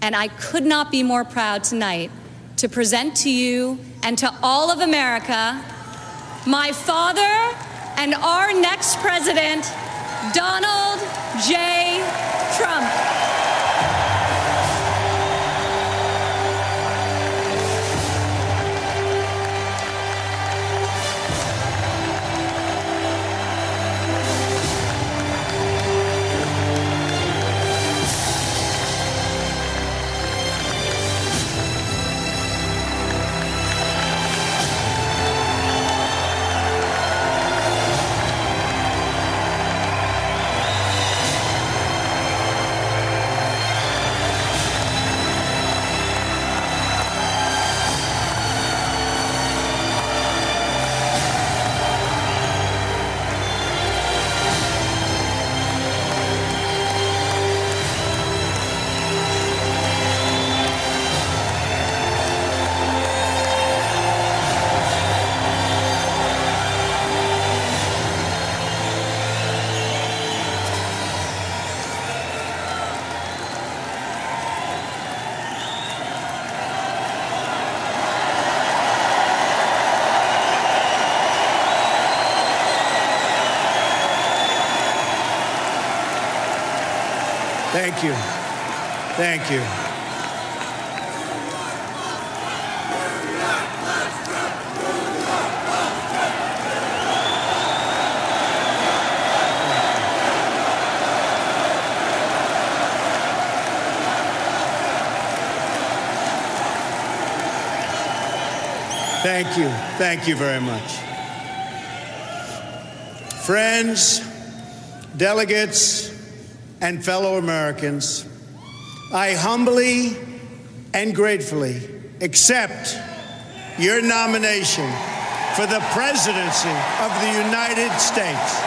And I could not be more proud tonight to present to you and to all of America my father and our next president, Donald J. Trump. Thank you. Thank you. Thank you. Thank you very much. Friends, delegates, and fellow Americans, I humbly and gratefully accept your nomination for the presidency of the United States.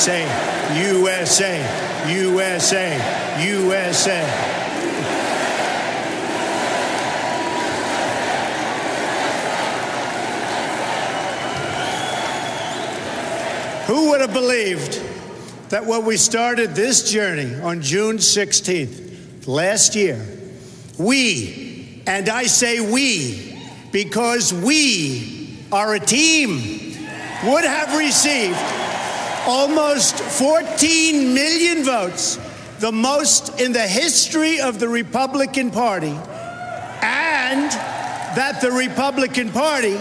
USA, USA, USA, USA. Who would have believed that when we started this journey on June 16th last year, we, and I say we, because we are a team, would have received almost 14 million votes, the most in the history of the Republican Party, and that the Republican Party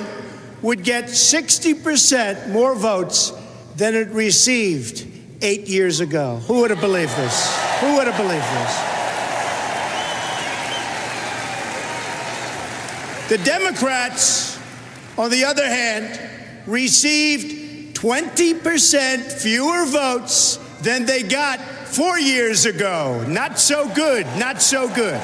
would get 60% more votes than it received 8 years ago. Who would have believed this? Who would have believed this? The Democrats, on the other hand, received 20% fewer votes than they got 4 years ago. Not so good, not so good.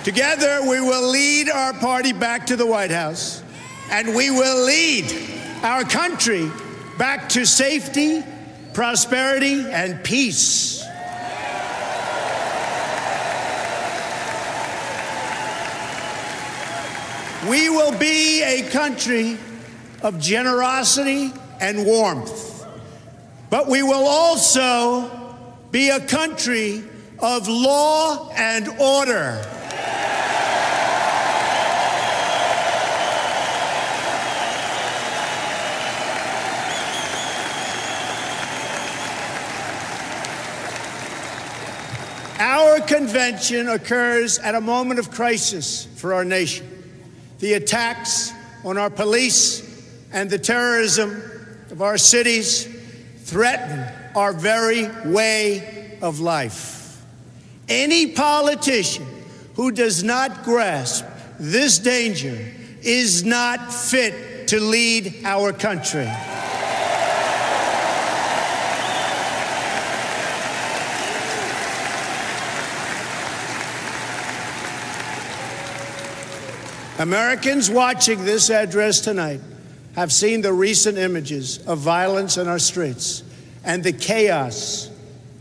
Together, we will lead our party back to the White House, and we will lead our country back to safety, prosperity, and peace. We will be a country of generosity and warmth, but we will also be a country of law and order. Our convention occurs at a moment of crisis for our nation. The attacks on our police and the terrorism of our cities threaten our very way of life. Any politician who does not grasp this danger is not fit to lead our country. Americans watching this address tonight have seen the recent images of violence in our streets and the chaos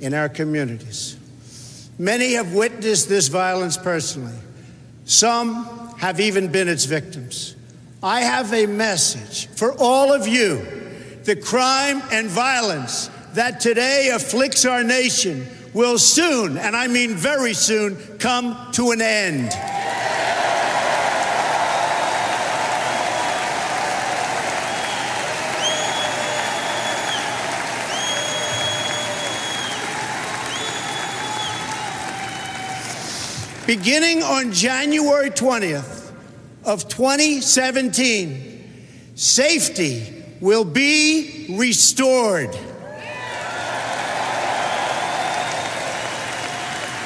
in our communities. Many have witnessed this violence personally. Some have even been its victims. I have a message for all of you. The crime and violence that today afflicts our nation will soon, and I mean very soon, come to an end. Beginning on January 20th of 2017, safety will be restored.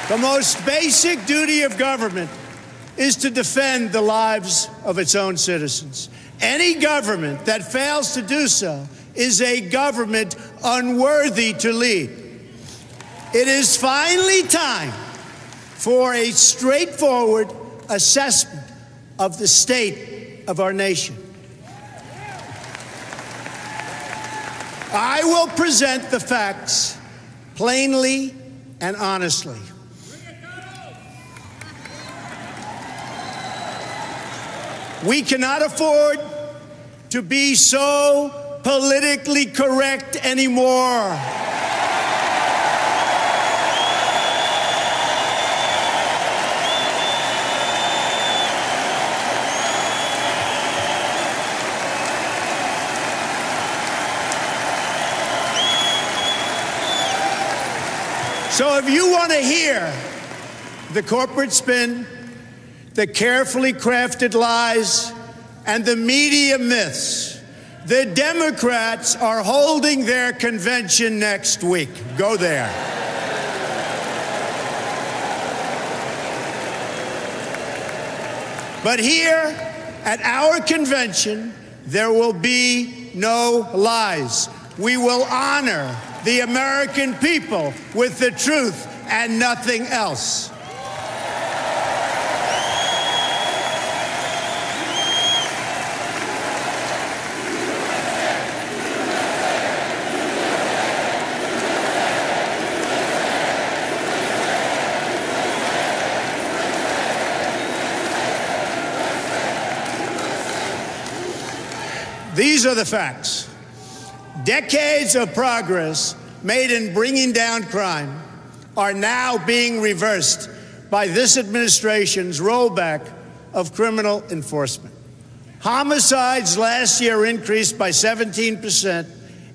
The most basic duty of government is to defend the lives of its own citizens. Any government that fails to do so is a government unworthy to lead. It is finally time for a straightforward assessment of the state of our nation. I will present the facts plainly and honestly. We cannot afford to be so politically correct anymore. So if you want to hear the corporate spin, the carefully crafted lies, and the media myths, the Democrats are holding their convention next week. Go there. But here at our convention, there will be no lies. We will honor the American people with the truth and nothing else. These are the facts. Decades of progress made in bringing down crime are now being reversed by this administration's rollback of criminal enforcement. Homicides last year increased by 17%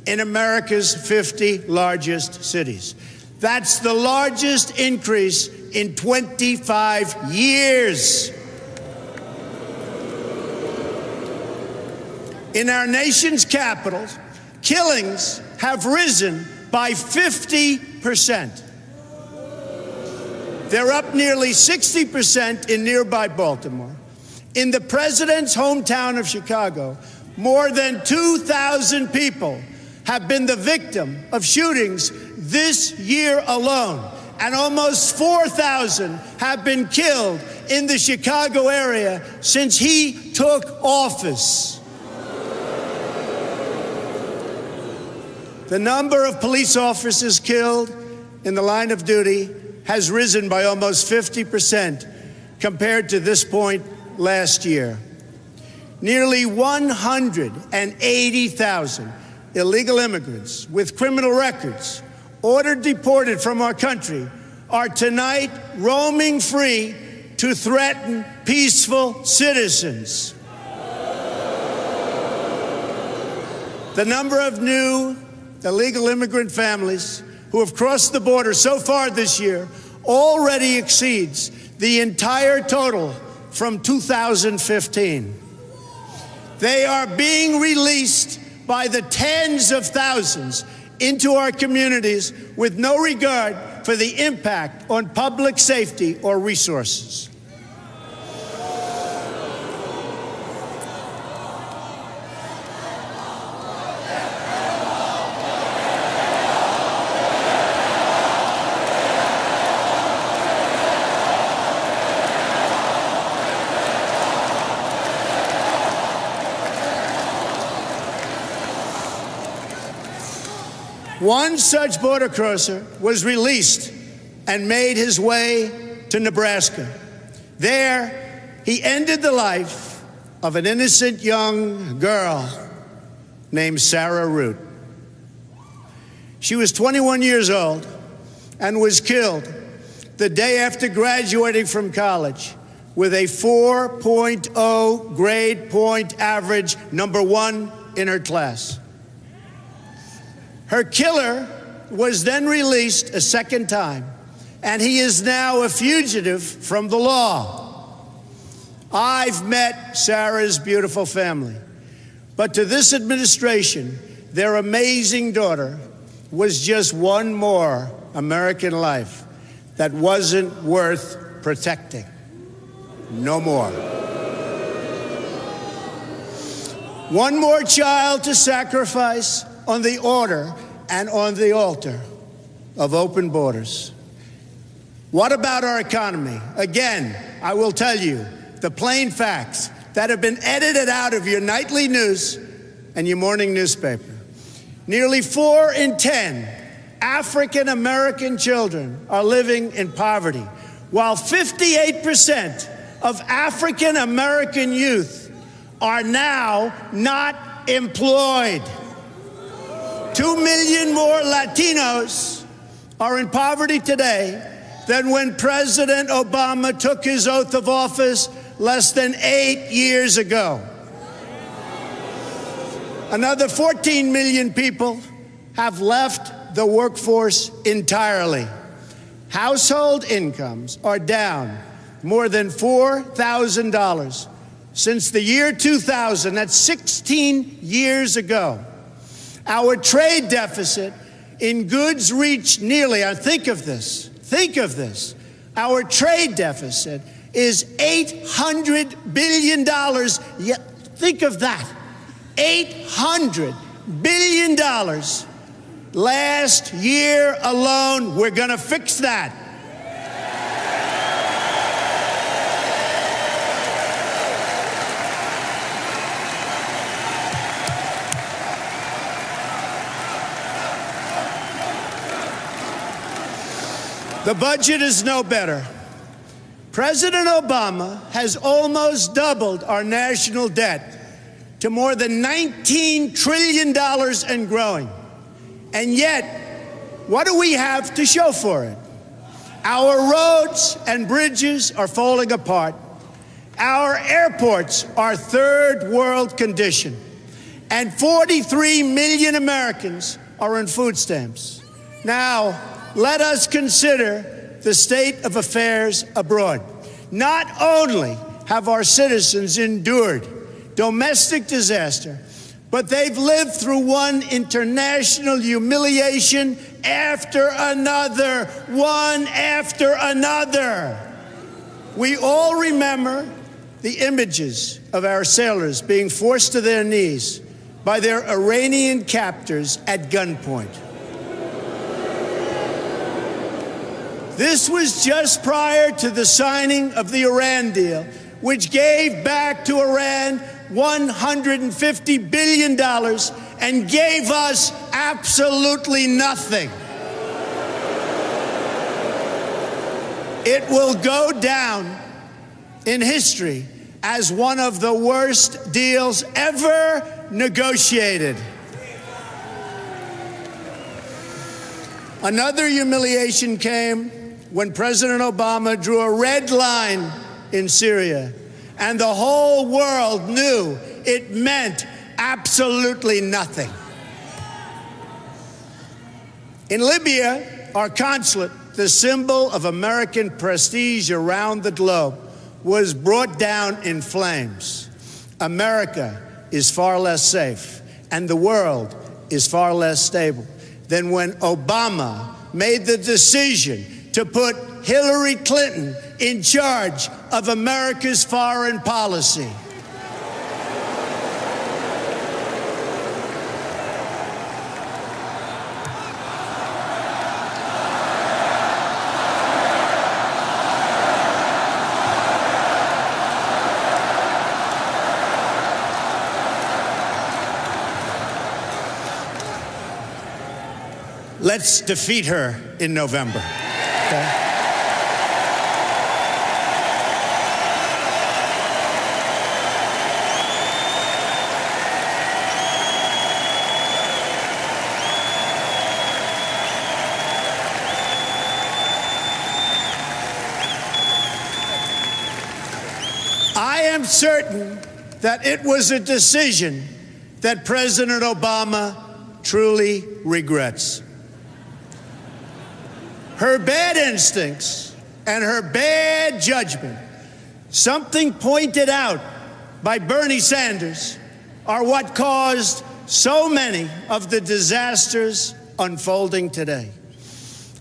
in America's 50 largest cities. That's the largest increase in 25 years. In our nation's capital, killings have risen by 50%. They're up nearly 60% in nearby Baltimore. In the president's hometown of Chicago, more than 2,000 people have been the victim of shootings this year alone, and almost 4,000 have been killed in the Chicago area since he took office. The number of police officers killed in the line of duty has risen by almost 50% compared to this point last year. Nearly 180,000 illegal immigrants with criminal records ordered deported from our country are tonight roaming free to threaten peaceful citizens. The number of new illegal immigrant families who have crossed the border so far this year already exceeds the entire total from 2015. They are being released by the tens of thousands into our communities with no regard for the impact on public safety or resources. One such border crosser was released and made his way to Nebraska. There, he ended the life of an innocent young girl named Sarah Root. She was 21 years old and was killed the day after graduating from college with a 4.0 grade point average, #1 in her class. Her killer was then released a second time, and he is now a fugitive from the law. I've met Sarah's beautiful family, but to this administration, their amazing daughter was just one more American life that wasn't worth protecting. No more. One more child to sacrifice on the order and on the altar of open borders. What about our economy? Again, I will tell you the plain facts that have been edited out of your nightly news and your morning newspaper. Nearly 4 in 10 African American children are living in poverty, while 58% of African American youth are now not employed. 2 million more Latinos are in poverty today than when President Obama took his oath of office less than 8 years ago. Another 14 million people have left the workforce entirely. Household incomes are down more than $4,000 since the year 2000. That's 16 years ago. Our trade deficit in goods reached nearly, think of this, our trade deficit is $800 billion. Yeah, think of that, $800 billion. Last year alone, we're going to fix that. The budget is no better. President Obama has almost doubled our national debt to more than $19 trillion and growing. And yet, what do we have to show for it? Our roads and bridges are falling apart. Our airports are third world condition. And 43 million Americans are on food stamps. Now, let us consider the state of affairs abroad. Not only have our citizens endured domestic disaster, but they've lived through one international humiliation after another, one after another. We all remember the images of our sailors being forced to their knees by their Iranian captors at gunpoint. This was just prior to the signing of the Iran deal, which gave back to Iran $150 billion and gave us absolutely nothing. It will go down in history as one of the worst deals ever negotiated. Another humiliation came when President Obama drew a red line in Syria, and the whole world knew it meant absolutely nothing. In Libya, our consulate, the symbol of American prestige around the globe, was brought down in flames. America is far less safe, and the world is far less stable than when Obama made the decision to put Hillary Clinton in charge of America's foreign policy. let's defeat her in November. Okay? I am certain that it was a decision that President Obama truly regrets. Her bad instincts and her bad judgment, something pointed out by Bernie Sanders, are what caused so many of the disasters unfolding today.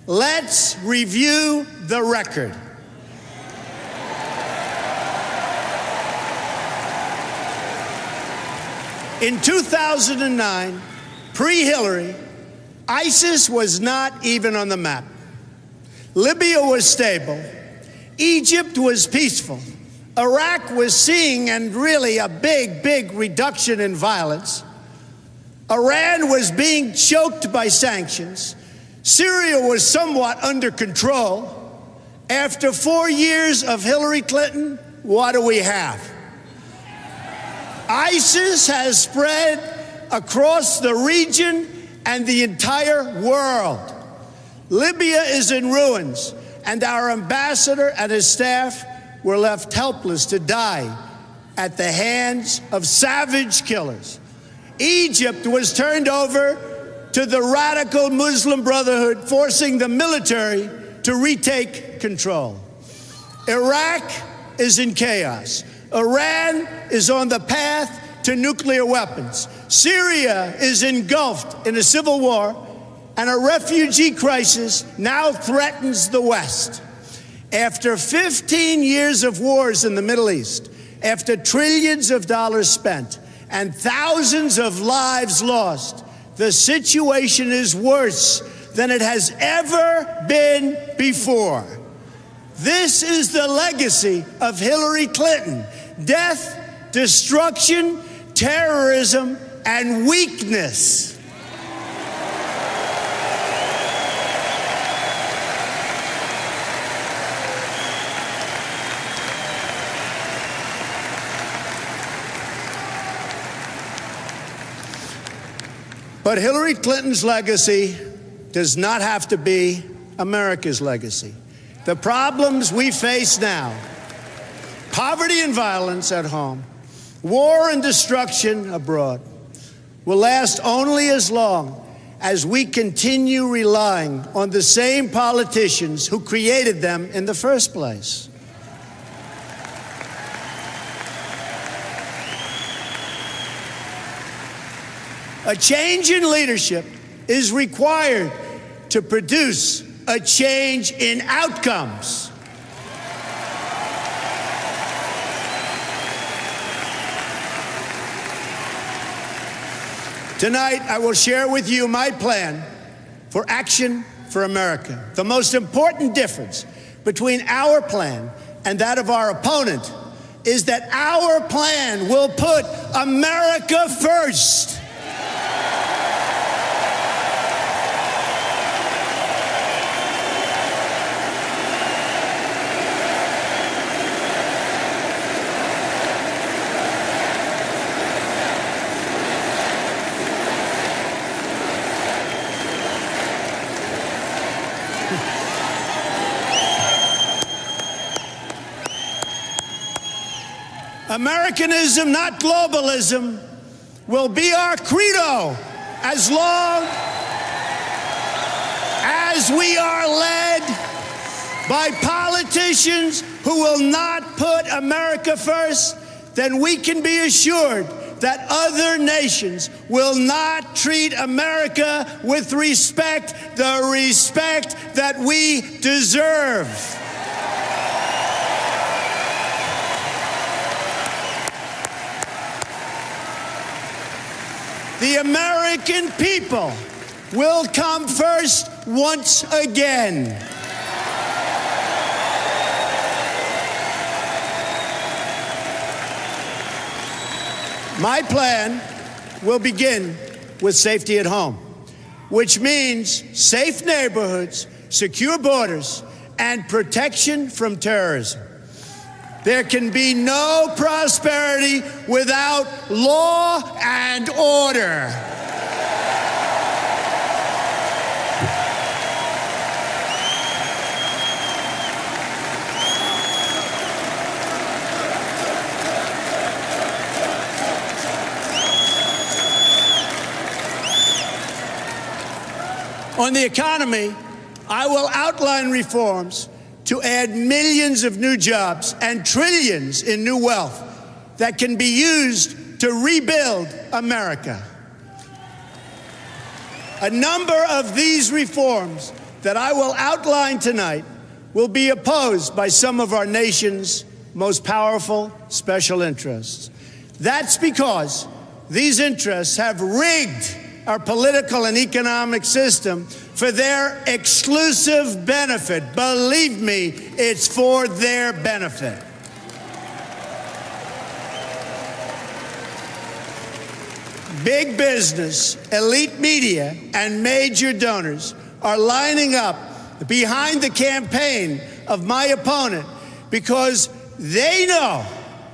Let's review the record. In 2009, pre-Hillary, ISIS was not even on the map. Libya was stable. Egypt was peaceful. Iraq was seeing and really a big reduction in violence. Iran was being choked by sanctions. Syria was somewhat under control. After 4 years of Hillary Clinton, what do we have? ISIS has spread across the region and the entire world. Libya is in ruins, and our ambassador and his staff were left helpless to die at the hands of savage killers. Egypt was turned over to the radical Muslim Brotherhood, forcing the military to retake control. Iraq is in chaos. Iran is on the path to nuclear weapons. Syria is engulfed in a civil war, and a refugee crisis now threatens the West. After 15 years of wars in the Middle East, after trillions of dollars spent and thousands of lives lost, the situation is worse than it has ever been before. This is the legacy of Hillary Clinton: death, destruction, terrorism, and weakness. But Hillary Clinton's legacy does not have to be America's legacy. The problems we face now, poverty and violence at home, war and destruction abroad, will last only as long as we continue relying on the same politicians who created them in the first place. A change in leadership is required to produce a change in outcomes. Tonight, I will share with you my plan for Action for America. The most important difference between our plan and that of our opponent is that our plan will put America first. Americanism, not globalism, will be our credo as long as we are led by politicians who will not put America first. Then we can be assured that other nations will not treat America with respect, the respect that we deserve. The American people will come first once again. My plan will begin with safety at home. which means safe neighborhoods, secure borders, and protection from terrorism. There can be no prosperity without law and order. On the economy, I will outline reforms to add millions of new jobs and trillions in new wealth that can be used to rebuild America. A number of these reforms that I will outline tonight will be opposed by some of our nation's most powerful special interests. That's because these interests have rigged our political and economic system for their exclusive benefit. Believe me, it's for their benefit. Big business, elite media, and major donors are lining up behind the campaign of my opponent because they know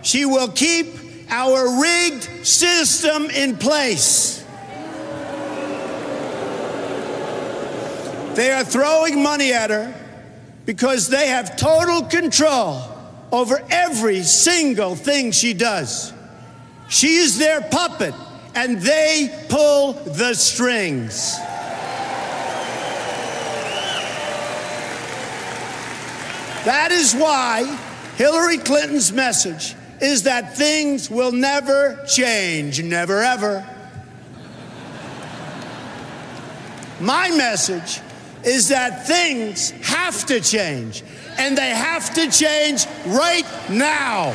she will keep our rigged system in place. They are throwing money at her because they have total control over every single thing she does. She is their puppet, and they pull the strings. That is why Hillary Clinton's message is that things will never change, never ever. My message is that things have to change, and they have to change right now.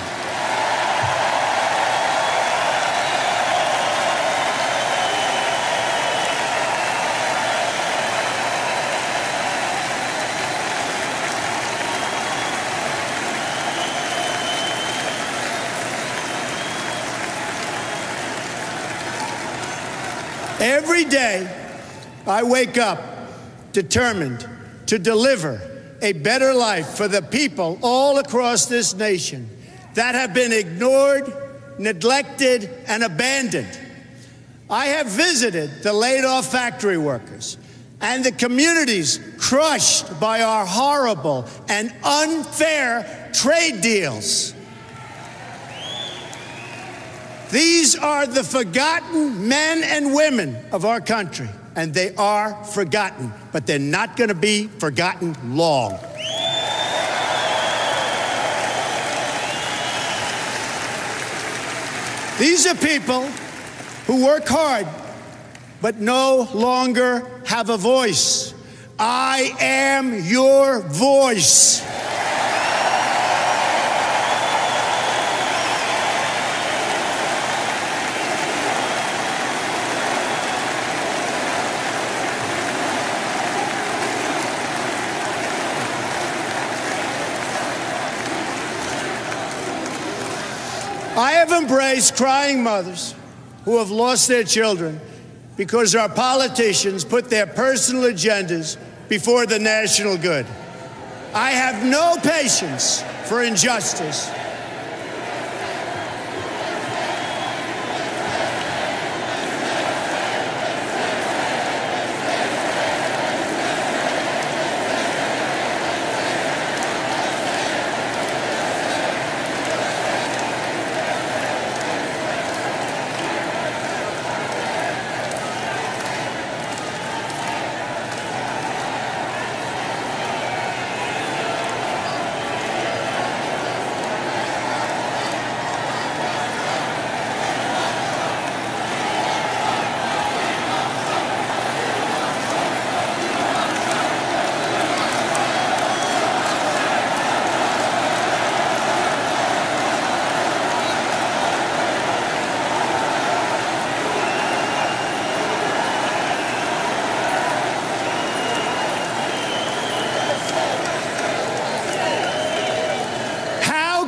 Every day, I wake up determined to deliver a better life for the people all across this nation that have been ignored, neglected, and abandoned. I have visited the laid-off factory workers and the communities crushed by our horrible and unfair trade deals. These are the forgotten men and women of our country, and they are forgotten, but they're not going to be forgotten long. These are people who work hard, but no longer have a voice. I am your voice. I have embraced crying mothers who have lost their children because our politicians put their personal agendas before the national good. I have no patience for injustice.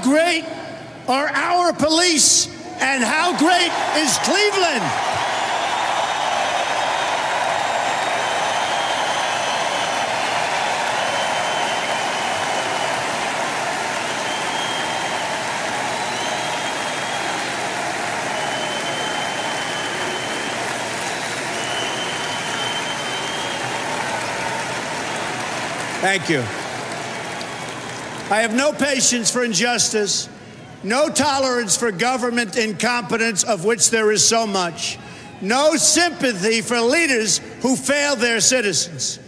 Great are our police, and how great is Cleveland? Thank you. I have no patience for injustice, no tolerance for government incompetence, of which there is so much, no sympathy for leaders who fail their citizens.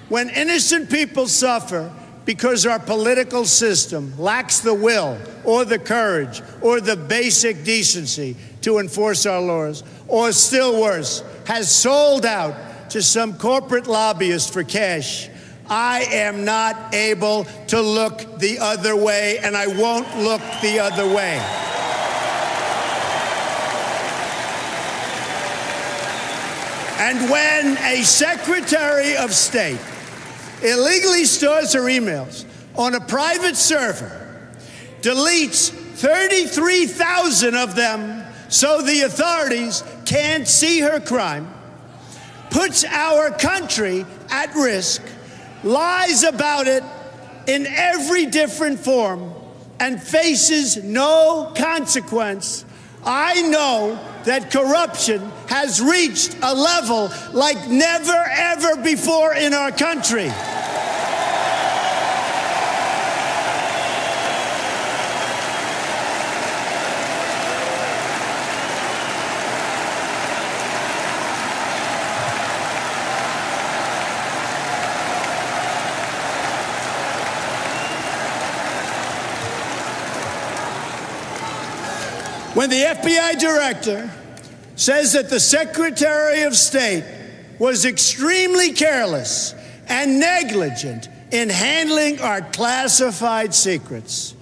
When innocent people suffer because our political system lacks the will or the courage or the basic decency to enforce our laws, or still worse, has sold out to some corporate lobbyist for cash, I am not able to look the other way, and I won't look the other way. And when a Secretary of State illegally stores her emails on a private server, deletes 33,000 of them so the authorities can't see her crime, puts our country at risk, lies about it in every different form, and faces no consequence, I know that corruption has reached a level like never, ever before in our country. When the FBI director says that the Secretary of State was extremely careless and negligent in handling our classified secrets,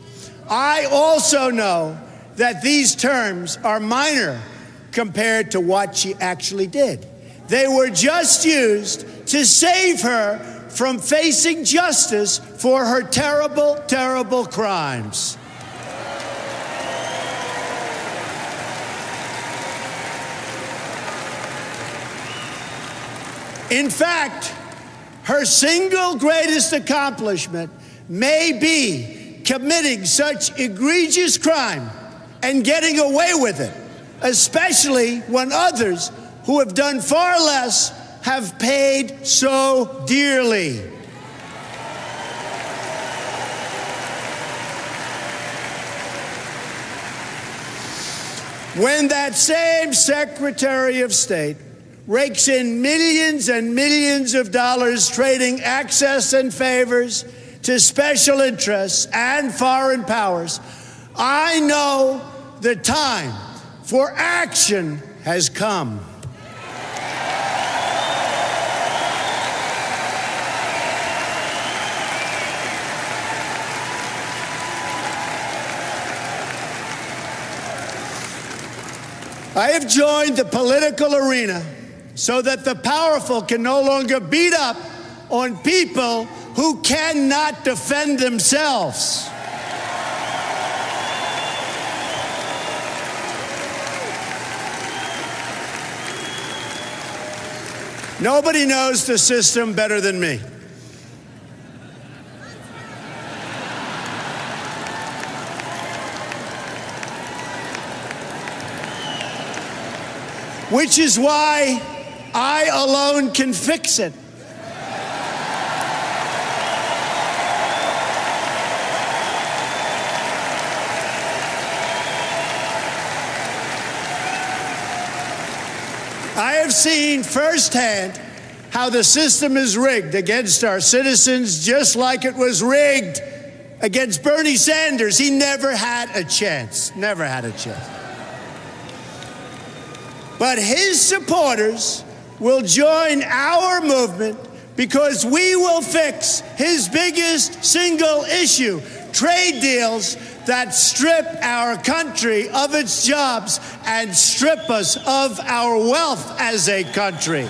I also know that these terms are minor compared to what she actually did. They were just used to save her from facing justice for her terrible, terrible crimes. In fact, her single greatest accomplishment may be committing such egregious crime and getting away with it, especially when others who have done far less have paid so dearly. When that same Secretary of State rakes in millions and millions of dollars trading access and favors to special interests and foreign powers, I know the time for action has come. I have joined the political arena so that the powerful can no longer beat up on people who cannot defend themselves. Nobody knows the system better than me. Which is why I alone can fix it. I have seen firsthand how the system is rigged against our citizens, just like it was rigged against Bernie Sanders. He never had a chance, never had a chance. But his supporters will join our movement because we will fix his biggest single issue, trade deals that strip our country of its jobs and strip us of our wealth as a country.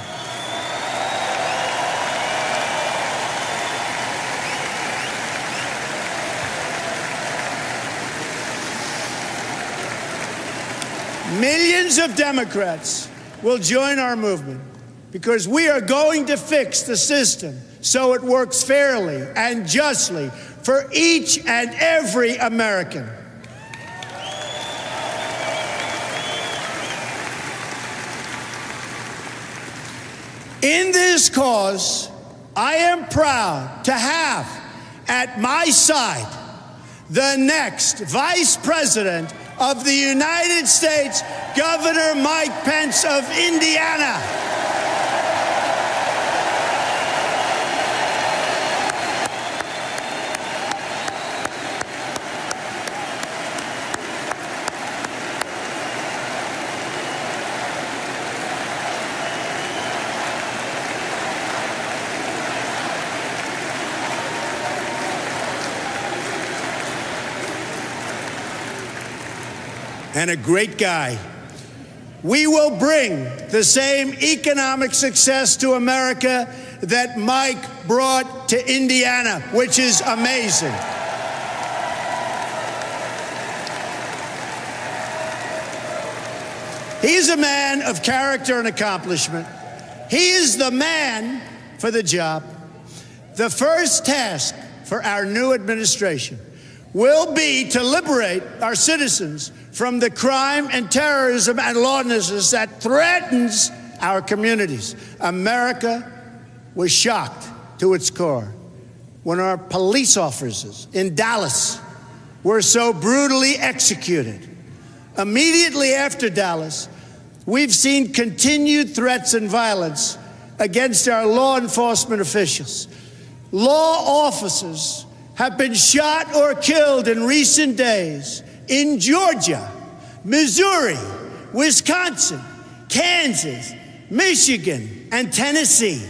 Millions of Democrats will join our movement because we are going to fix the system so it works fairly and justly for each and every American. In this cause, I am proud to have at my side the next Vice President of the United States, Governor Mike Pence of Indiana. And a great guy. We will bring the same economic success to America that Mike brought to Indiana, which is amazing. He's a man of character and accomplishment. He is the man for the job. The first task for our new administration will be to liberate our citizens from the crime and terrorism and lawlessness that threatens our communities. America was shocked to its core when our police officers in Dallas were so brutally executed. Immediately after Dallas, we've seen continued threats and violence against our law enforcement officials. Law officers have been shot or killed in recent days in Georgia, Missouri, Wisconsin, Kansas, Michigan, and Tennessee.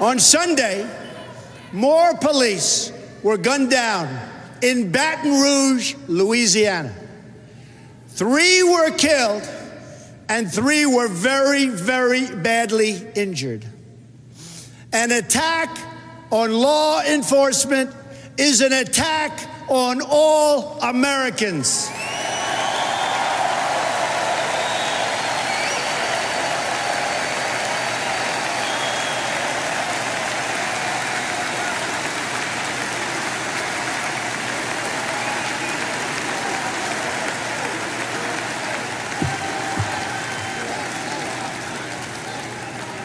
On Sunday, more police were gunned down in Baton Rouge, Louisiana. 3 were killed and 3 were very, very badly injured. An attack on law enforcement is an attack on all Americans.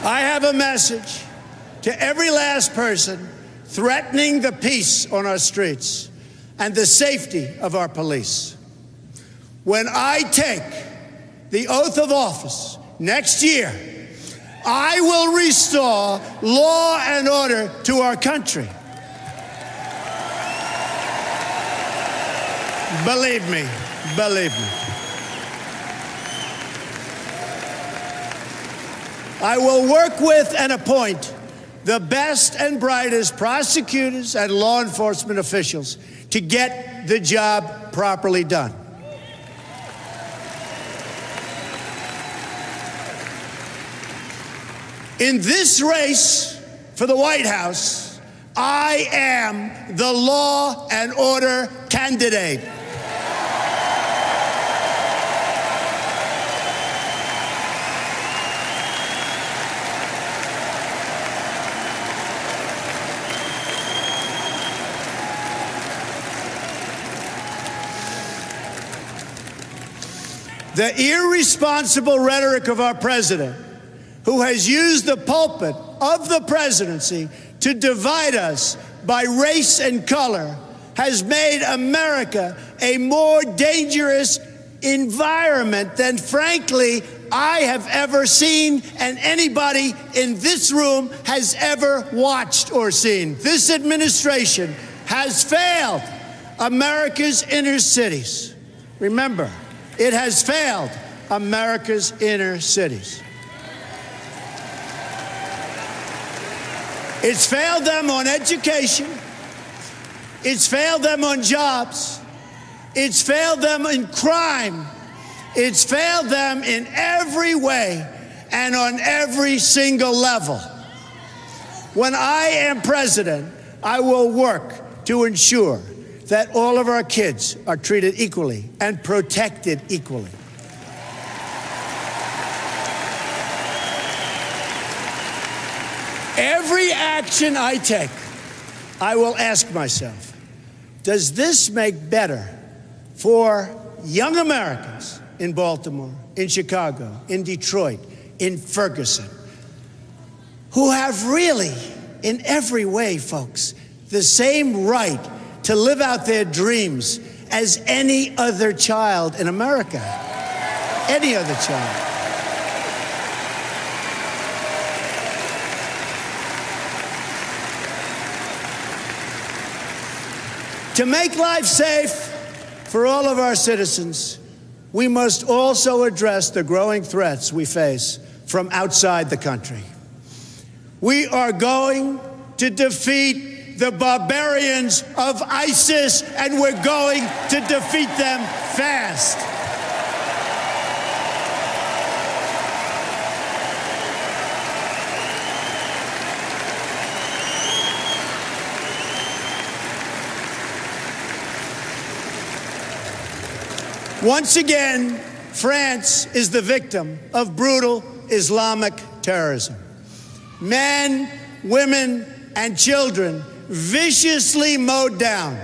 I have a message to every last person threatening the peace on our streets and the safety of our police. When I take the oath of office next year, I will restore law and order to our country. Believe me, believe me. I will work with and appoint the best and brightest prosecutors and law enforcement officials to get the job properly done. In this race for the White House, I am the law and order candidate. The irresponsible rhetoric of our president, who has used the pulpit of the presidency to divide us by race and color, has made America a more dangerous environment than, frankly, I have ever seen and anybody in this room has ever watched or seen. This administration has failed America's inner cities. Remember, it has failed America's inner cities. It's failed them on education. It's failed them on jobs. It's failed them in crime. It's failed them in every way and on every single level. When I am president, I will work to ensure that all of our kids are treated equally and protected equally. Every action I take, I will ask myself, does this make better for young Americans in Baltimore, in Chicago, in Detroit, in Ferguson, who have really, in every way, folks, the same right to live out their dreams as any other child in America. Any other child. To make life safe for all of our citizens, we must also address the growing threats we face from outside the country. We are going to defeat the barbarians of ISIS, and we're going to defeat them fast. Once again, France is the victim of brutal Islamic terrorism. Men, women, and children viciously mowed down,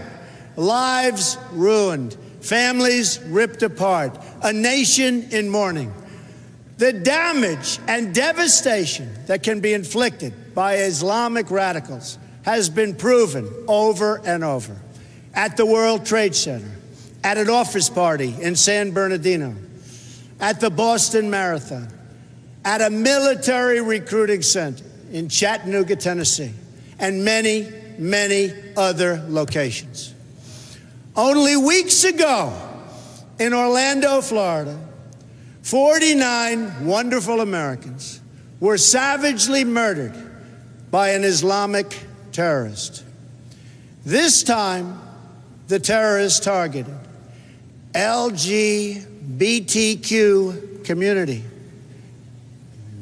lives ruined, families ripped apart, a nation in mourning. The damage and devastation that can be inflicted by Islamic radicals has been proven over and over. At the World Trade Center, at an office party in San Bernardino, at the Boston Marathon, at a military recruiting center in Chattanooga, Tennessee, and many, many other locations. Only weeks ago in Orlando, Florida, 49 wonderful Americans were savagely murdered by an Islamic terrorist. This time, the terrorist targeted LGBTQ community.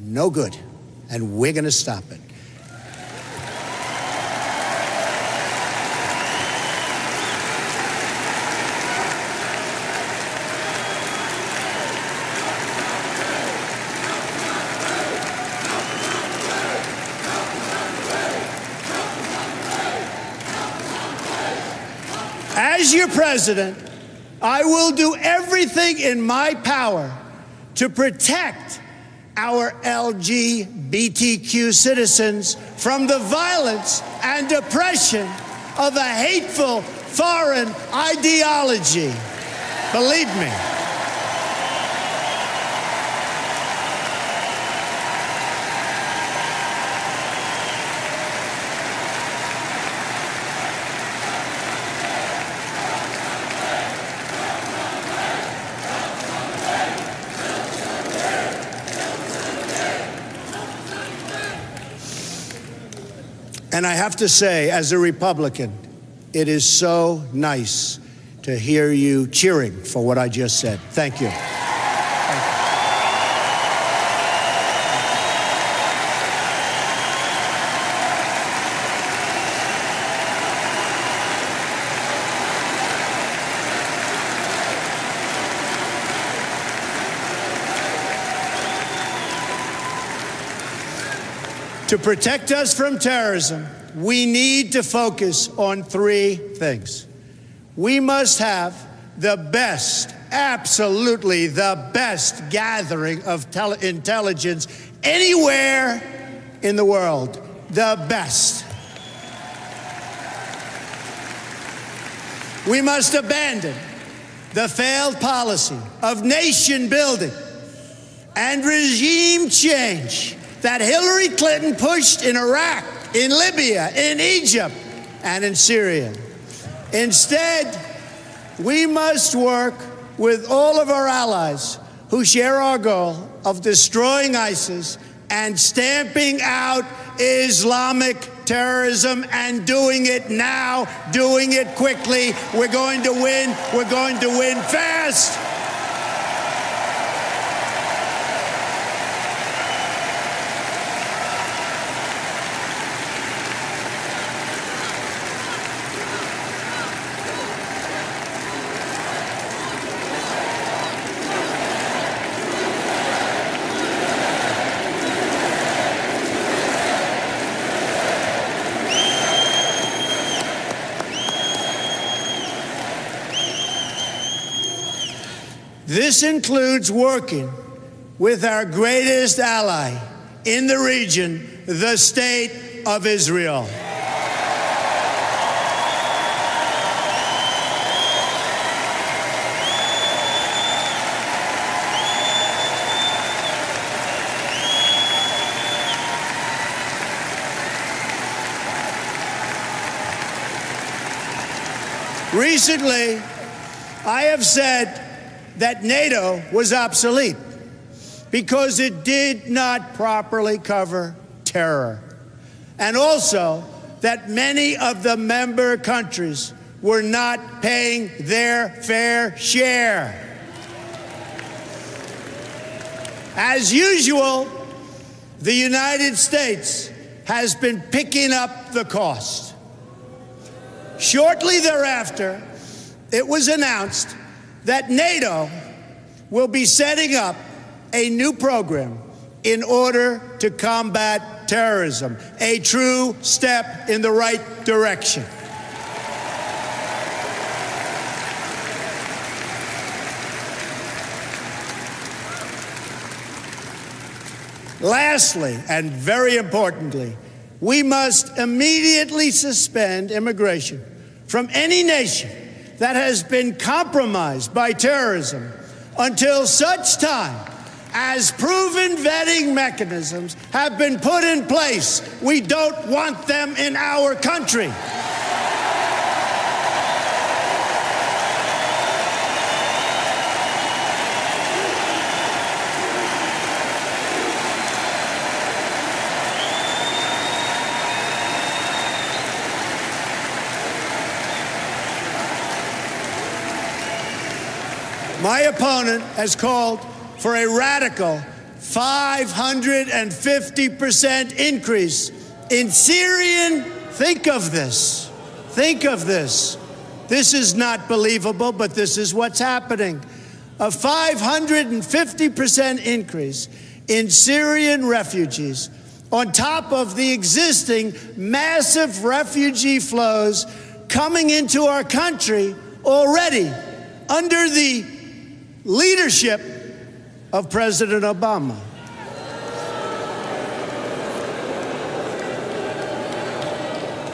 No good, and we're going to stop it. As your president, I will do everything in my power to protect our LGBTQ citizens from the violence and oppression of a hateful foreign ideology. Believe me. And I have to say, as a Republican, it is so nice to hear you cheering for what I just said. Thank you. To protect us from terrorism, we need to focus on three things. We must have the best, absolutely the best gathering of intelligence anywhere in the world. The best. We must abandon the failed policy of nation building and regime change that Hillary Clinton pushed in Iraq, in Libya, in Egypt, and in Syria. Instead, we must work with all of our allies who share our goal of destroying ISIS and stamping out Islamic terrorism, and doing it now, doing it quickly. We're going to win. We're going to win fast. This includes working with our greatest ally in the region, the State of Israel. Recently, I have said that NATO was obsolete because it did not properly cover terror, and also that many of the member countries were not paying their fair share. As usual, the United States has been picking up the cost. Shortly thereafter, it was announced that NATO will be setting up a new program in order to combat terrorism, a true step in the right direction. Lastly, and very importantly, we must immediately suspend immigration from any nation that has been compromised by terrorism until such time as proven vetting mechanisms have been put in place. We don't want them in our country. My opponent has called for a radical 550% increase in Syrian. Think of this. This is not believable, but this is what's happening. A 550% increase in Syrian refugees on top of the existing massive refugee flows coming into our country already under the leadership of President Obama.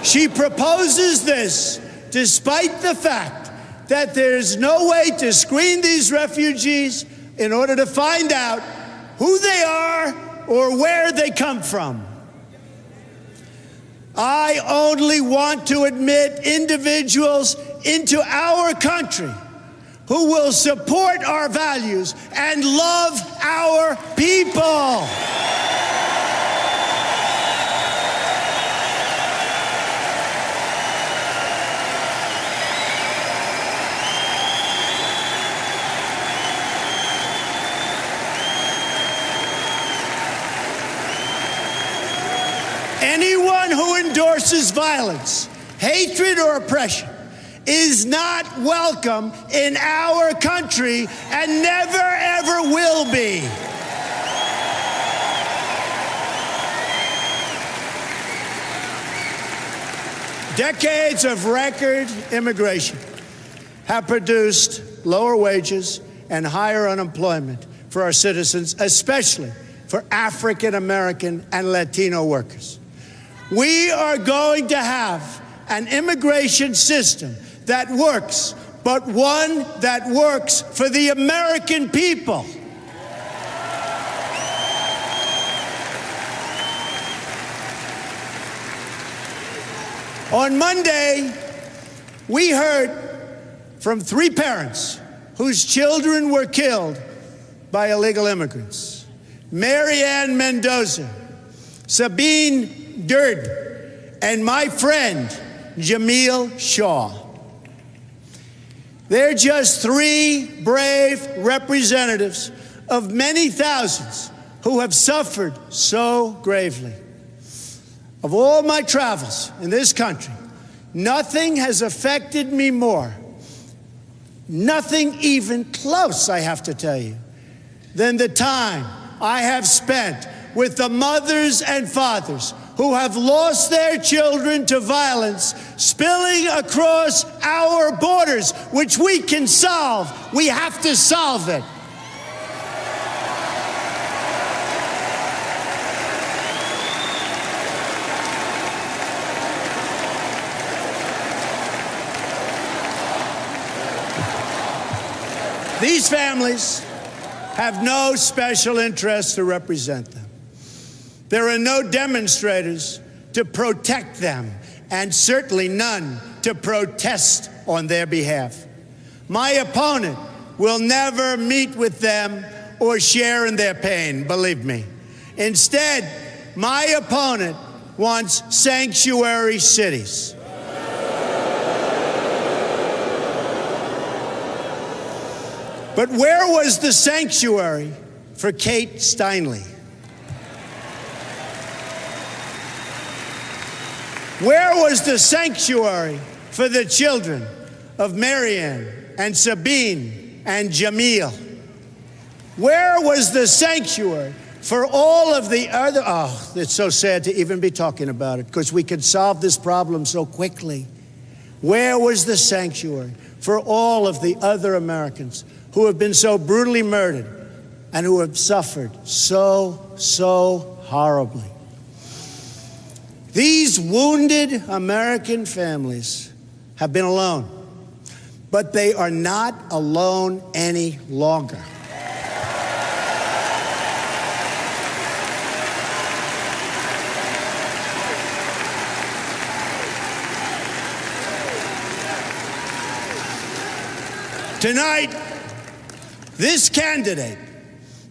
She proposes this despite the fact that there's no way to screen these refugees in order to find out who they are or where they come from. I only want to admit individuals into our country who will support our values and love our people. Anyone who endorses violence, hatred, or oppression is not welcome in our country and never, ever will be. Decades of record immigration have produced lower wages and higher unemployment for our citizens, especially for African American and Latino workers. We are going to have an immigration system that works, but one that works for the American people. On Monday, we heard from 3 parents whose children were killed by illegal immigrants: Marianne Mendoza, Sabine Durden, and my friend, Jamil Shaw. They're just 3 brave representatives of many thousands who have suffered so gravely. Of all my travels in this country, nothing has affected me more, nothing even close, I have to tell you, than the time I have spent with the mothers and fathers who have lost their children to violence spilling across our borders, which we can solve. We have to solve it. These families have no special interests to represent them. There are no demonstrators to protect them, and certainly none to protest on their behalf. My opponent will never meet with them or share in their pain, believe me. Instead, my opponent wants sanctuary cities. But where was the sanctuary for Kate Steinle? Where was the sanctuary for the children of Marianne and Sabine and Jamil? Where was the sanctuary for all of the other? Oh, it's so sad to even be talking about it because we could solve this problem so quickly. Where was the sanctuary for all of the other Americans who have been so brutally murdered and who have suffered so horribly? These wounded American families have been alone, but they are not alone any longer. Tonight, this candidate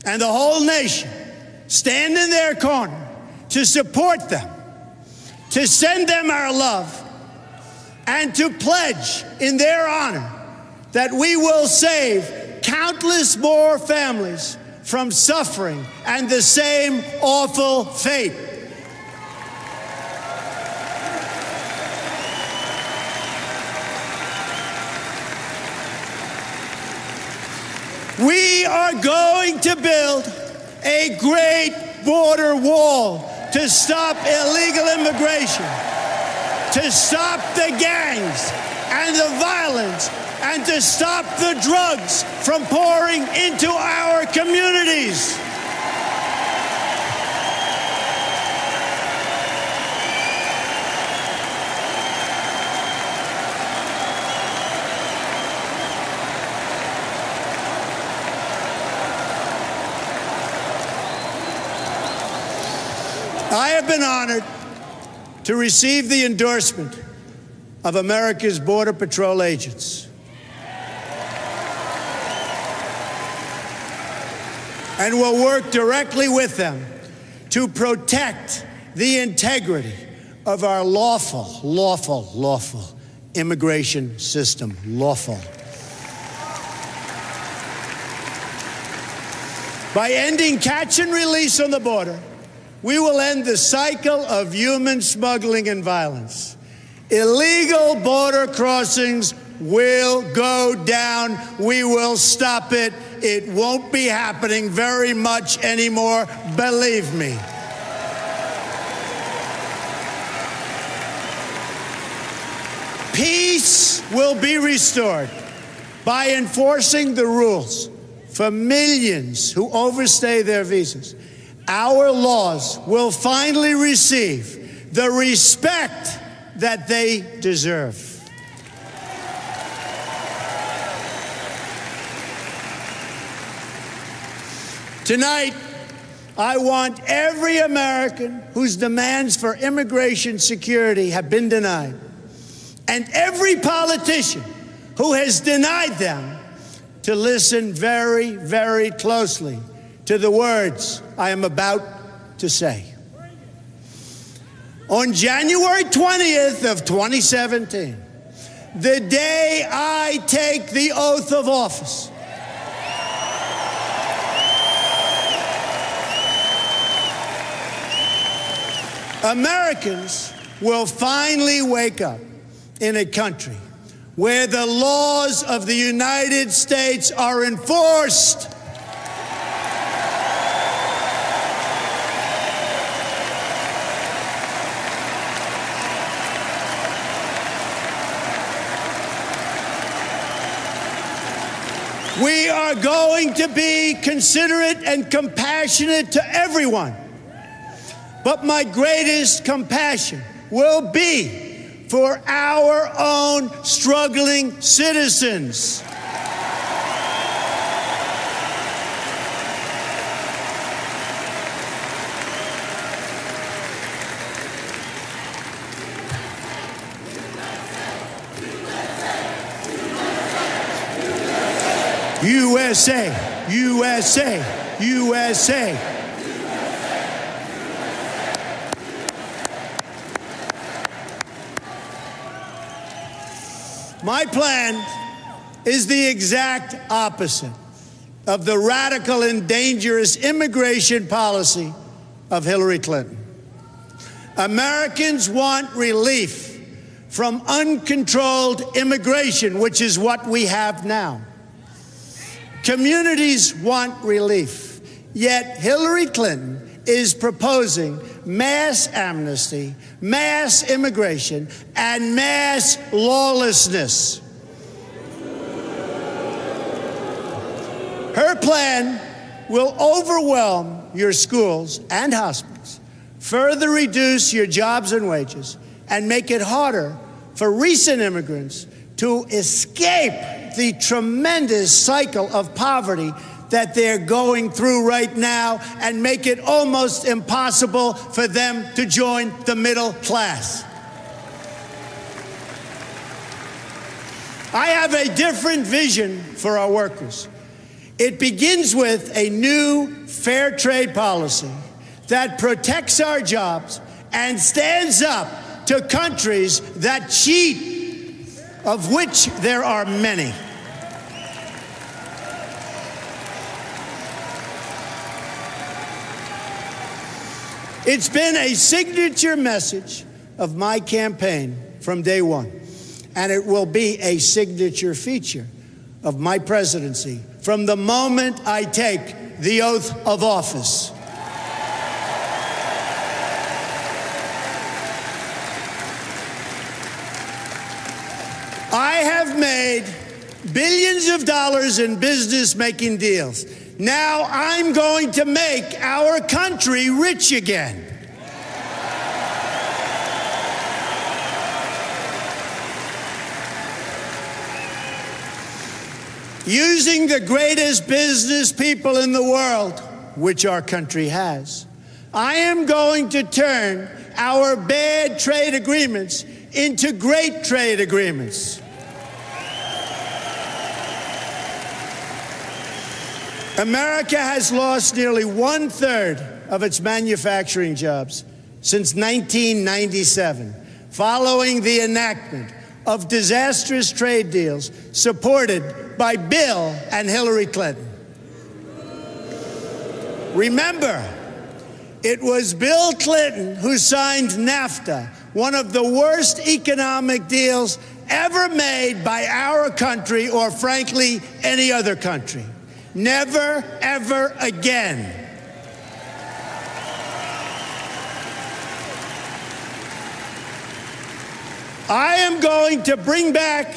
and the whole nation stand in their corner to support them, to send them our love, and to pledge in their honor that we will save countless more families from suffering and the same awful fate. We are going to build a great border wall to stop illegal immigration, to stop the gangs and the violence, and to stop the drugs from pouring into our communities. I have been honored to receive the endorsement of America's Border Patrol agents. And will work directly with them to protect the integrity of our lawful immigration system. Lawful. By ending catch and release on the border, we will end the cycle of human smuggling and violence. Illegal border crossings will go down. We will stop it. It won't be happening very much anymore, believe me. Peace will be restored by enforcing the rules for millions who overstay their visas. Our laws will finally receive the respect that they deserve. Tonight, I want every American whose demands for immigration security have been denied, and every politician who has denied them, to listen very, very closely to the words I am about to say. On January 20th of 2017, the day I take the oath of office, Americans will finally wake up in a country where the laws of the United States are enforced. We are going to be considerate and compassionate to everyone. But my greatest compassion will be for our own struggling citizens. USA, USA, USA. My plan is the exact opposite of the radical and dangerous immigration policy of Hillary Clinton. Americans want relief from uncontrolled immigration, which is what we have now. Communities want relief, yet Hillary Clinton is proposing mass amnesty, mass immigration, and mass lawlessness. Her plan will overwhelm your schools and hospitals, further reduce your jobs and wages, and make it harder for recent immigrants to escape the tremendous cycle of poverty that they're going through right now, and make it almost impossible for them to join the middle class. I have a different vision for our workers. It begins with a new fair trade policy that protects our jobs and stands up to countries that cheat, of which there are many. It's been a signature message of my campaign from day one, and it will be a signature feature of my presidency from the moment I take the oath of office. I have made billions of dollars in business-making deals. Now I'm going to make our country rich again. Using the greatest business people in the world, which our country has, I am going to turn our bad trade agreements into great trade agreements. America has lost nearly 1/3 of its manufacturing jobs since 1997, following the enactment of disastrous trade deals supported by Bill and Hillary Clinton. Remember, it was Bill Clinton who signed NAFTA, one of the worst economic deals ever made by our country, or frankly, any other country. Never, ever again. I am going to bring back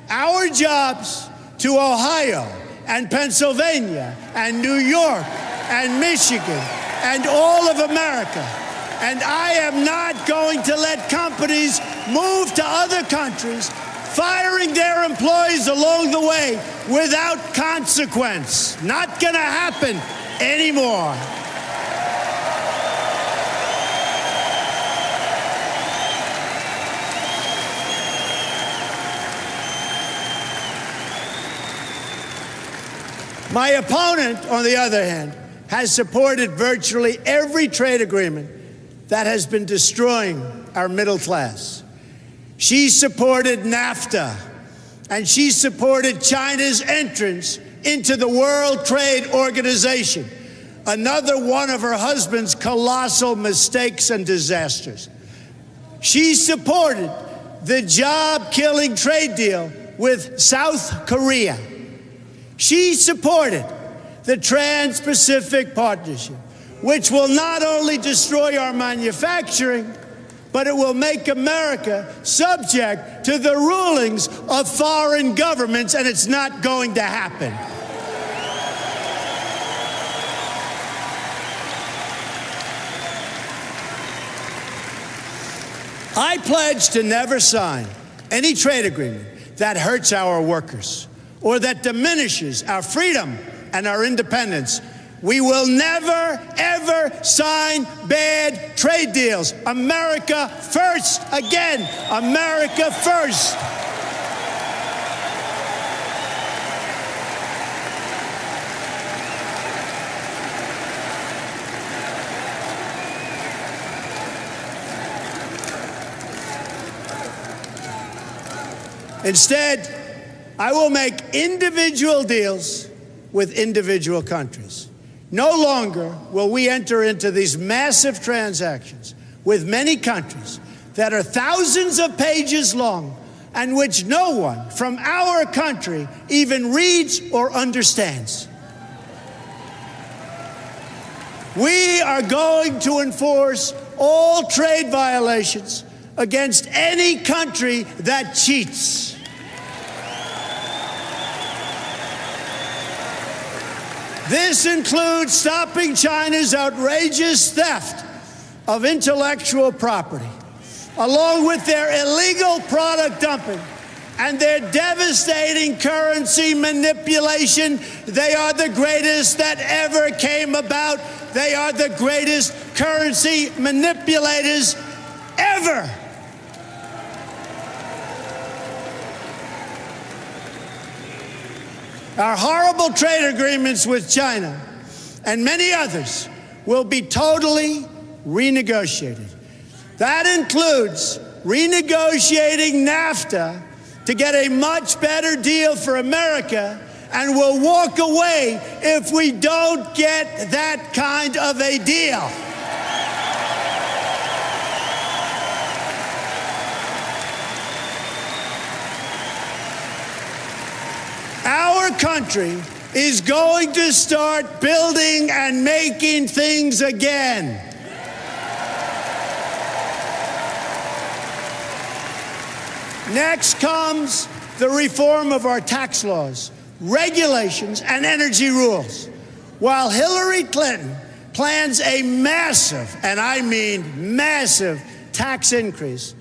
our jobs to Ohio and Pennsylvania and New York and Michigan and all of America. And I am not going to let companies move to other countries, firing their employees along the way without consequence. Not gonna happen anymore. My opponent, on the other hand, has supported virtually every trade agreement that has been destroying our middle class. She supported NAFTA, and she supported China's entrance into the World Trade Organization, another one of her husband's colossal mistakes and disasters. She supported the job-killing trade deal with South Korea. She supported the Trans-Pacific Partnership, which will not only destroy our manufacturing, but it will make America subject to the rulings of foreign governments, and it's not going to happen. I pledge to never sign any trade agreement that hurts our workers or that diminishes our freedom and our independence. We will never, ever sign bad trade deals. America first. Again, America first. Instead, I will make individual deals with individual countries. No longer will we enter into these massive transactions with many countries that are thousands of pages long and which no one from our country even reads or understands. We are going to enforce all trade violations against any country that cheats. This includes stopping China's outrageous theft of intellectual property, along with their illegal product dumping and their devastating currency manipulation. They are the greatest that ever came about. They are the greatest currency manipulators ever. Our horrible trade agreements with China and many others will be totally renegotiated. That includes renegotiating NAFTA to get a much better deal for America, and we'll walk away if we don't get that kind of a deal. Our country is going to start building and making things again. Next comes the reform of our tax laws, regulations, and energy rules. While Hillary Clinton plans a massive, and I mean massive, tax increase,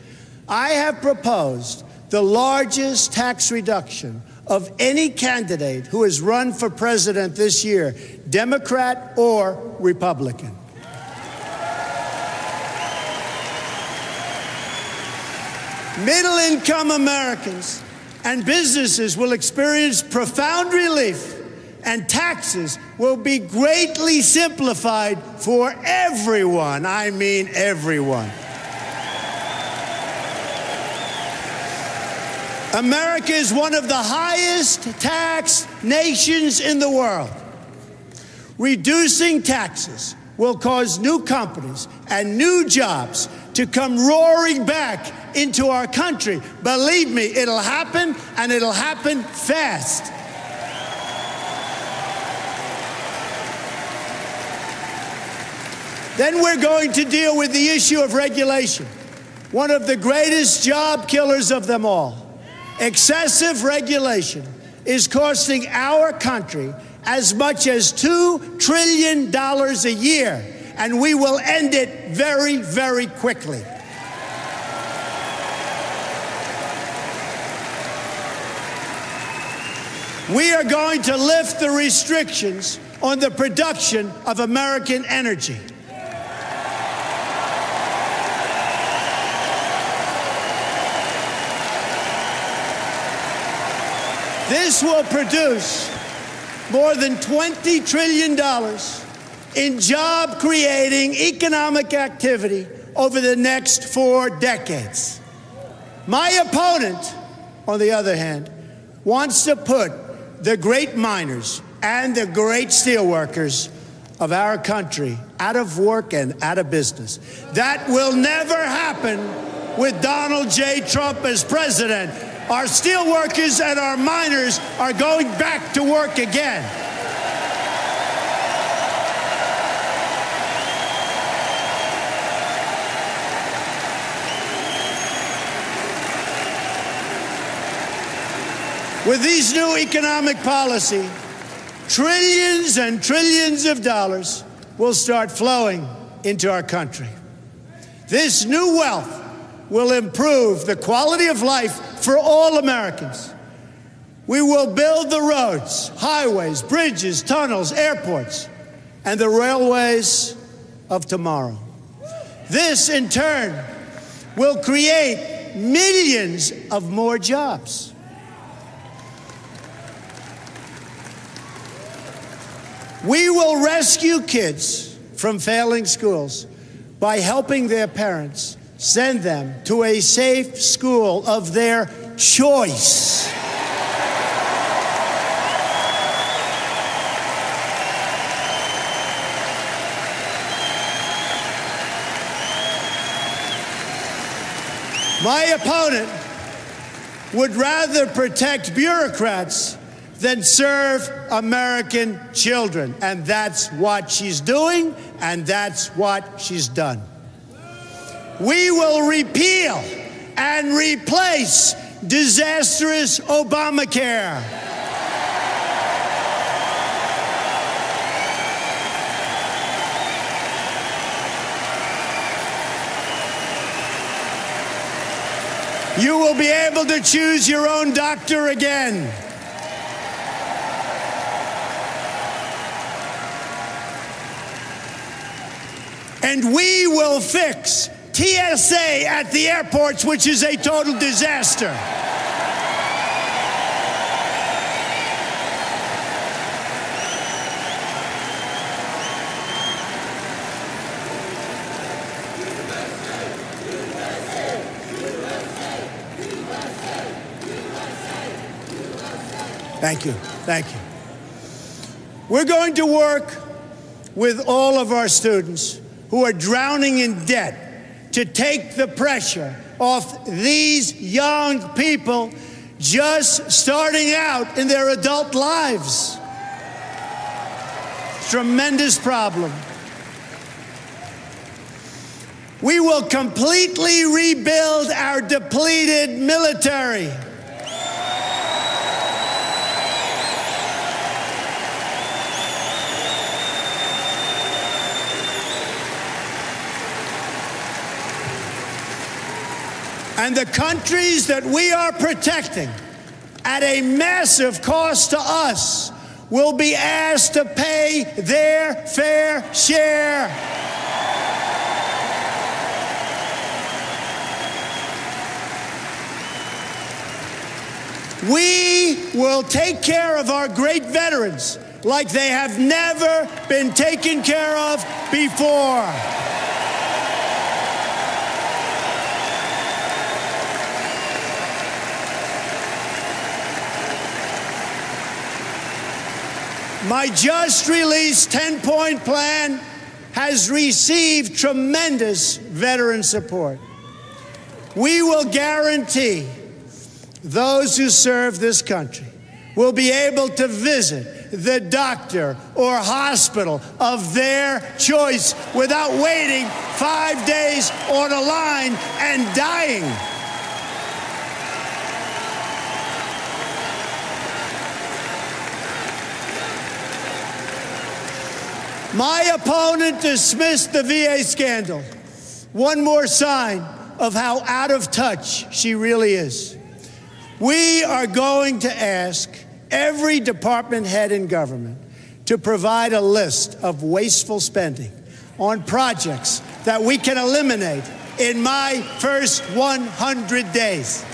I have proposed the largest tax reduction of any candidate who has run for president this year, Democrat or Republican. Middle-income Americans and businesses will experience profound relief, and taxes will be greatly simplified for everyone. I mean everyone. America is one of the highest taxed nations in the world. Reducing taxes will cause new companies and new jobs to come roaring back into our country. Believe me, it'll happen, and it'll happen fast. Then we're going to deal with the issue of regulation, one of the greatest job killers of them all. Excessive regulation is costing our country as much as $2 trillion a year, and we will end it very, very quickly. We are going to lift the restrictions on the production of American energy. This will produce more than $20 trillion in job-creating economic activity over the next 4 decades. My opponent, on the other hand, wants to put the great miners and the great steelworkers of our country out of work and out of business. That will never happen with Donald J. Trump as president. Our steelworkers and our miners are going back to work again. With these new economic policy, trillions and trillions of dollars will start flowing into our country. This new wealth will improve the quality of life for all Americans. We will build the roads, highways, bridges, tunnels, airports, and the railways of tomorrow. This, in turn, will create millions of more jobs. We will rescue kids from failing schools by helping their parents send them to a safe school of their choice. My opponent would rather protect bureaucrats than serve American children. And that's what she's doing, and that's what she's done. We will repeal and replace disastrous Obamacare. You will be able to choose your own doctor again. And we will fix TSA at the airports, which is a total disaster. Thank you. Thank you. We're going to work with all of our students who are drowning in debt to take the pressure off these young people just starting out in their adult lives. Tremendous problem. We will completely rebuild our depleted military. And the countries that we are protecting at a massive cost to us will be asked to pay their fair share. We will take care of our great veterans like they have never been taken care of before. My just released 10-point plan has received tremendous veteran support. We will guarantee those who serve this country will be able to visit the doctor or hospital of their choice without waiting 5 days on a line and dying. My opponent dismissed the VA scandal. One more sign of how out of touch she really is. We are going to ask every department head in government to provide a list of wasteful spending on projects that we can eliminate in my first 100 days.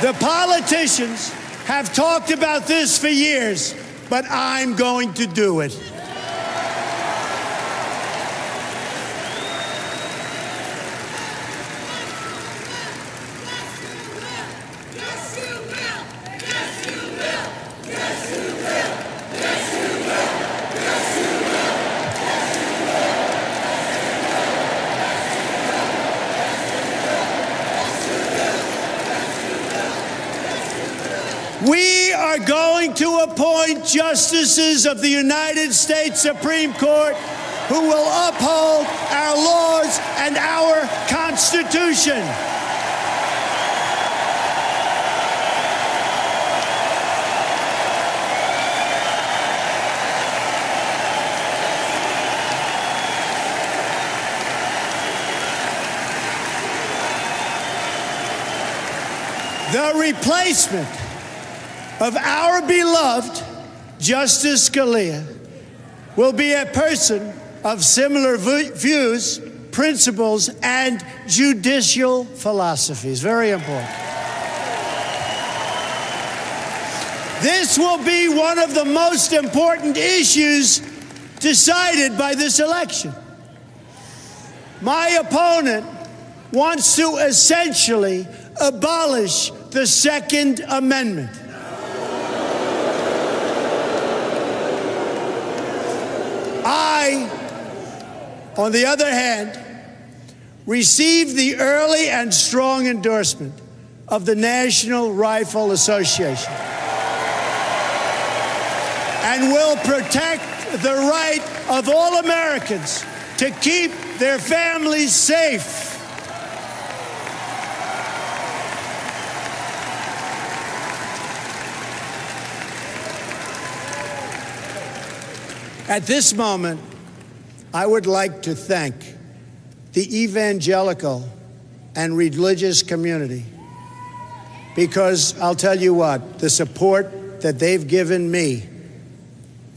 The politicians have talked about this for years, but I'm going to do it. We are going to appoint justices of the United States Supreme Court who will uphold our laws and our Constitution. The replacement of our beloved Justice Scalia will be a person of similar views, principles, and judicial philosophies. Very important. This will be one of the most important issues decided by this election. My opponent wants to essentially abolish the Second Amendment. I, on the other hand, received the early and strong endorsement of the National Rifle Association and will protect the right of all Americans to keep their families safe. At this moment, I would like to thank the evangelical and religious community, because I'll tell you what, the support that they've given me,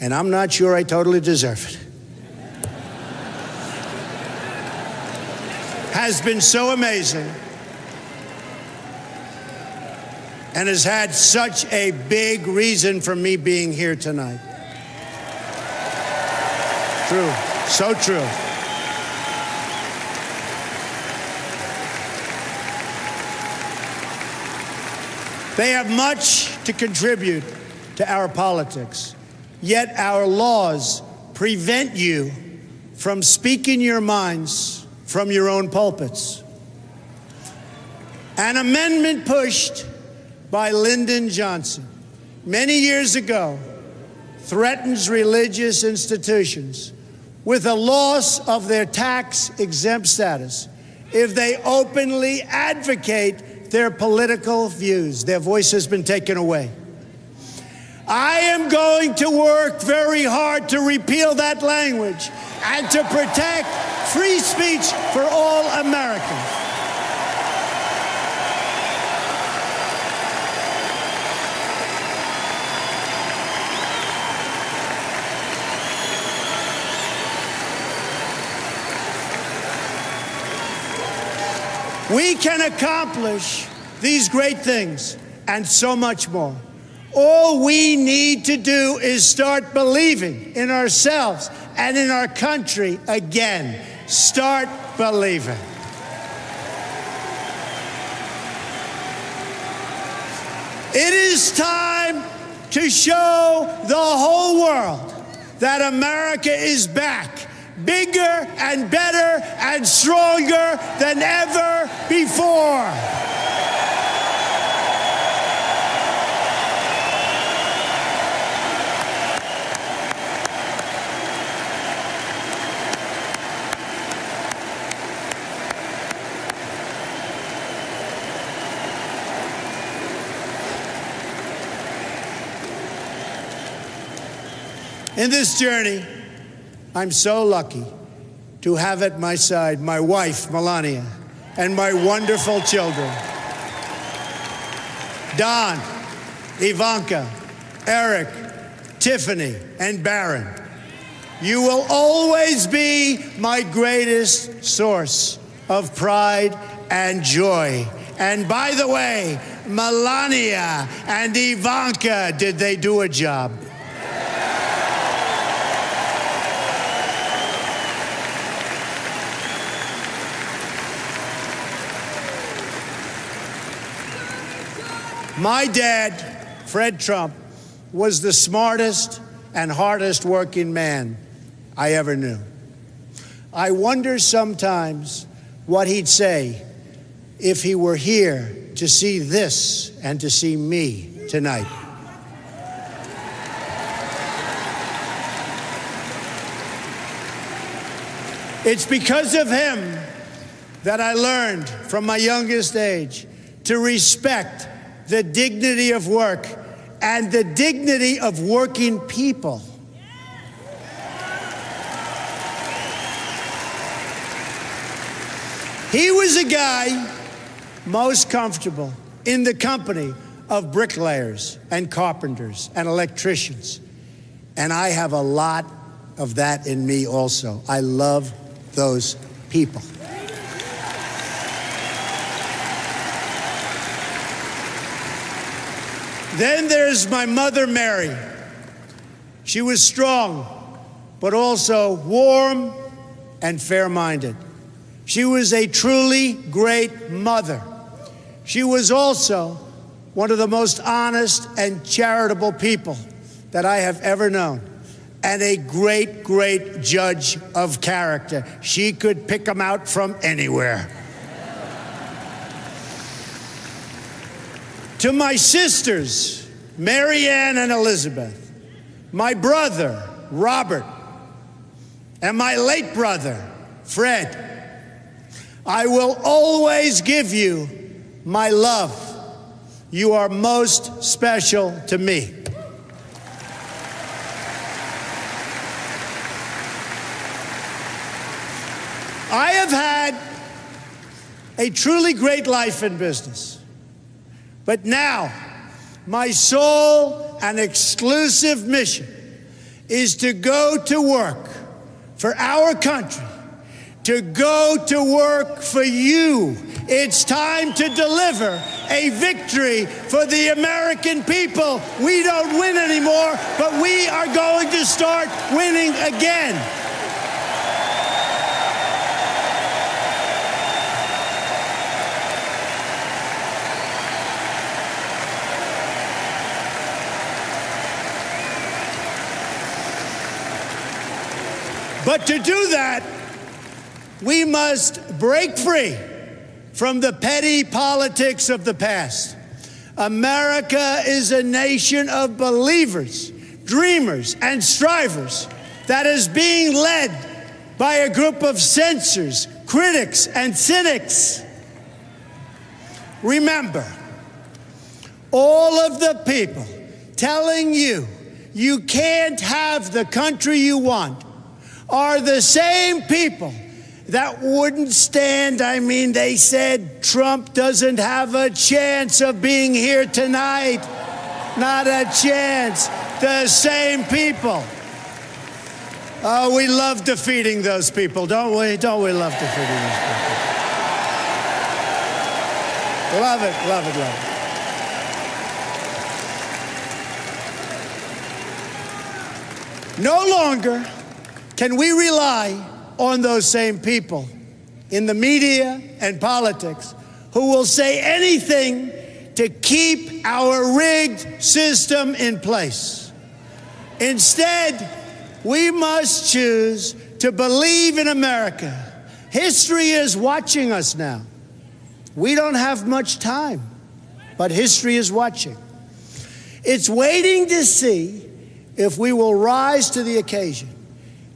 and I'm not sure I totally deserve it, has been so amazing and has had such a big reason for me being here tonight. True, so true. They have much to contribute to our politics, yet our laws prevent you from speaking your minds from your own pulpits. An amendment pushed by Lyndon Johnson many years ago threatens religious institutions with a loss of their tax-exempt status if they openly advocate their political views. Their voice has been taken away. I am going to work very hard to repeal that language and to protect free speech for all Americans. We can accomplish these great things and so much more. All we need to do is start believing in ourselves and in our country again. Start believing. It is time to show the whole world that America is back, bigger and better and stronger than ever before. In this journey, I'm so lucky to have at my side my wife, Melania, and my wonderful children, Don, Ivanka, Eric, Tiffany, and Barron. You will always be my greatest source of pride and joy. And by the way, Melania and Ivanka, did they do a job? My dad, Fred Trump, was the smartest and hardest working man I ever knew. I wonder sometimes what he'd say if he were here to see this and to see me tonight. It's because of him that I learned from my youngest age to respect the dignity of work and the dignity of working people. He was a guy most comfortable in the company of bricklayers and carpenters and electricians. And I have a lot of that in me also. I love those people. Then there's my mother, Mary. She was strong, but also warm and fair-minded. She was a truly great mother. She was also one of the most honest and charitable people that I have ever known, and a great, great judge of character. She could pick them out from anywhere. To my sisters, Mary Ann and Elizabeth, my brother, Robert, and my late brother, Fred, I will always give you my love. You are most special to me. I have had a truly great life in business. But now, my sole and exclusive mission is to go to work for our country, to go to work for you. It's time to deliver a victory for the American people. We don't win anymore, but we are going to start winning again. But to do that, we must break free from the petty politics of the past. America is a nation of believers, dreamers, and strivers that is being led by a group of censors, critics, and cynics. Remember, all of the people telling you you can't have the country you want are the same people that wouldn't stand. I mean, they said Trump doesn't have a chance of being here tonight. Not a chance. The same people. Oh, we love defeating those people, don't we? Don't we love defeating those people? Love it, love it, love it. No longer can we rely on those same people in the media and politics who will say anything to keep our rigged system in place? Instead, we must choose to believe in America. History is watching us now. We don't have much time, but history is watching. It's waiting to see if we will rise to the occasion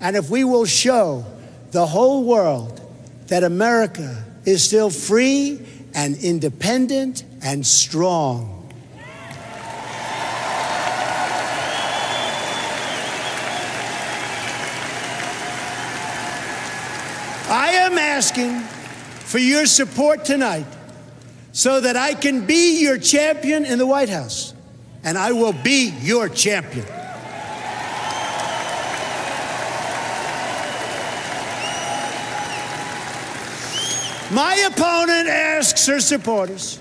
and if we will show the whole world that America is still free and independent and strong. I am asking for your support tonight so that I can be your champion in the White House, and I will be your champion. My opponent asks her supporters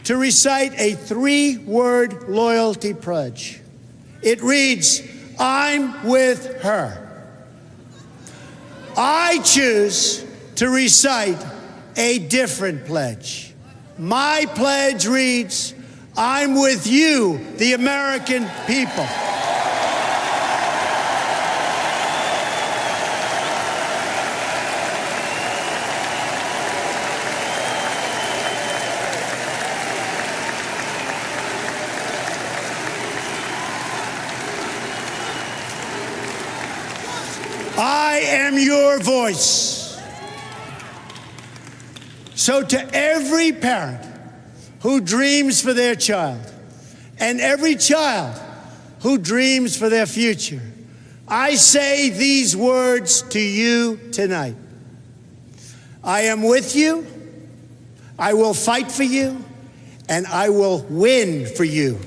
to recite a 3-word loyalty pledge. It reads, "I'm with her." I choose to recite a different pledge. My pledge reads, "I'm with you, the American people." I am your voice. So to every parent who dreams for their child and every child who dreams for their future, I say these words to you tonight. I am with you. I will fight for you, and I will win for you.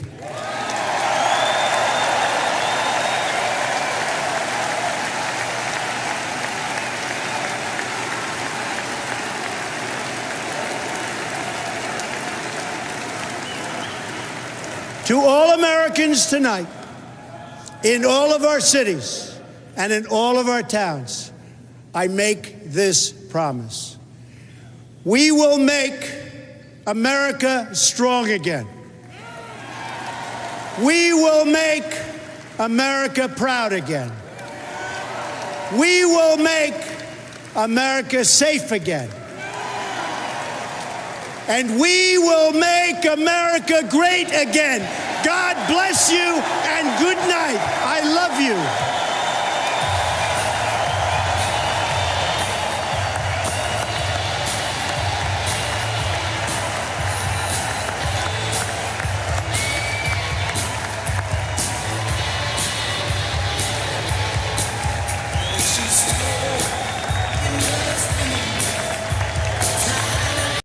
To all Americans tonight, in all of our cities and in all of our towns, I make this promise. We will make America strong again. We will make America proud again. We will make America safe again. And we will make America great again. God bless you and good night. I love you.